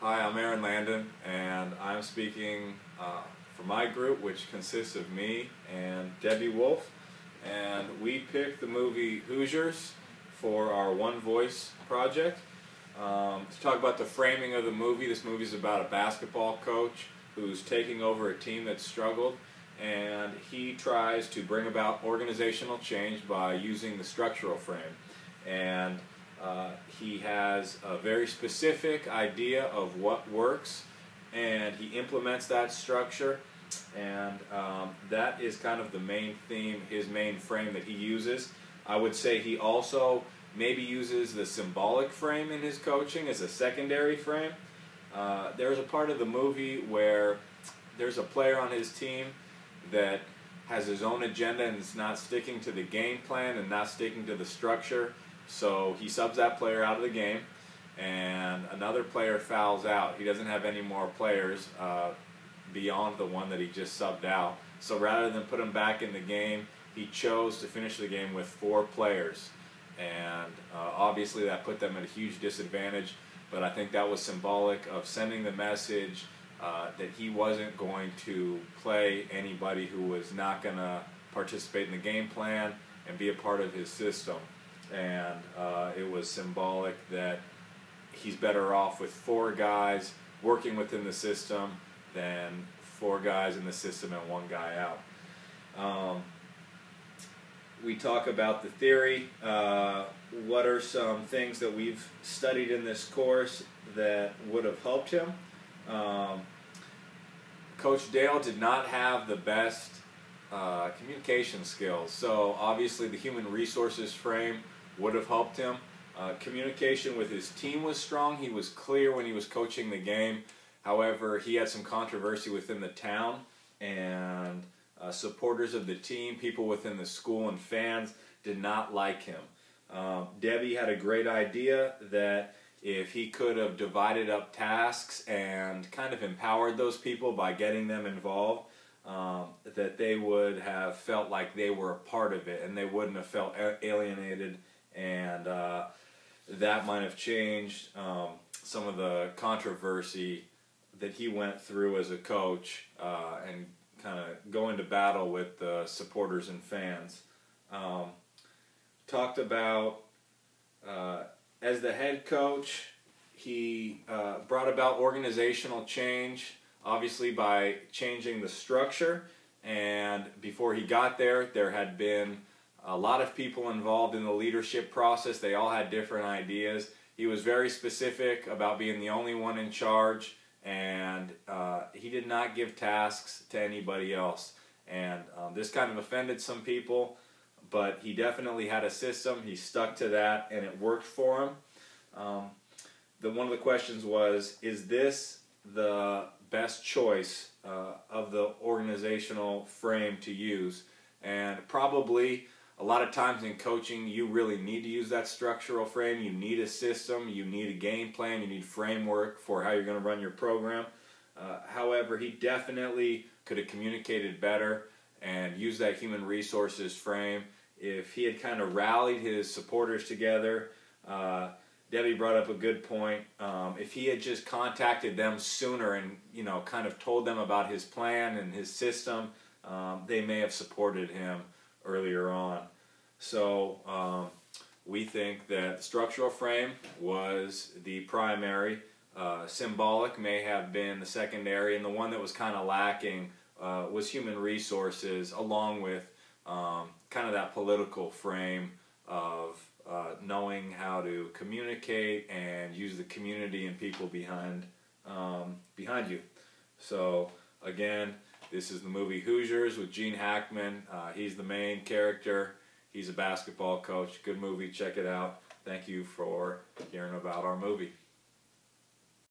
Hi, I'm Aaron Landon, and I'm speaking for my group, which consists of me and Debbie Wolf. And we picked the movie Hoosiers for our One Voice project. To talk about the framing of the movie, this movie is about a basketball coach who's taking over a team that struggled, and he tries to bring about organizational change by using the structural frame. And he has a very specific idea of what works, and he implements that structure, and that is kind of the main theme, his main frame that he uses. I would say he also maybe uses the symbolic frame in his coaching as a secondary frame. There's a part of the movie where there's a player on his team that has his own agenda and is not sticking to the game plan and not sticking to the structure. So he subs that player out of the game, and another player fouls out. He doesn't have any more players beyond the one that he just subbed out. So rather than put him back in the game, he chose to finish the game with 4 players. And obviously that put them at a huge disadvantage, but I think that was symbolic of sending the message that he wasn't going to play anybody who was not going to participate in the game plan and be a part of his system. And it was symbolic that he's better off with 4 guys working within the system than 4 guys in the system and 1 guy out. We talk about the theory. What are some things that we've studied in this course that would have helped him? Coach Dale did not have the best communication skills, so obviously the human resources frame would have helped him. Communication with his team was strong. He was clear when he was coaching the game. However, he had some controversy within the town, and supporters of the team, people within the school, and fans did not like him. Debbie had a great idea that if he could have divided up tasks and kind of empowered those people by getting them involved, that they would have felt like they were a part of it and they wouldn't have felt alienated, and that might have changed some of the controversy that he went through as a coach and kind of go into battle with the supporters and fans. Talked about as the head coach, he brought about organizational change, obviously by changing the structure. And before he got there, there had been a lot of people involved in the leadership process. They all had different ideas. He was very specific about being the only one in charge, and he did not give tasks to anybody else. And this kind of offended some people, but he definitely had a system. He stuck to that, and it worked for him. One of the questions was, is this the best choice of the organizational frame to use? And probably a lot of times in coaching, you really need to use that structural frame. You need a system, you need a game plan, you need framework for how you're going to run your program. However, he definitely could have communicated better and used that human resources frame. If he had kind of rallied his supporters together, Debbie brought up a good point. If he had just contacted them sooner and kind of told them about his plan and his system, they may have supported him earlier on. So we think that the structural frame was the primary. Symbolic may have been the secondary, and the one that was kind of lacking was human resources, along with kind of that political frame of knowing how to communicate and use the community and people behind you. So again, this is the movie Hoosiers with Gene Hackman. He's the main character. He's a basketball coach. Good movie. Check it out. Thank you for hearing about our movie.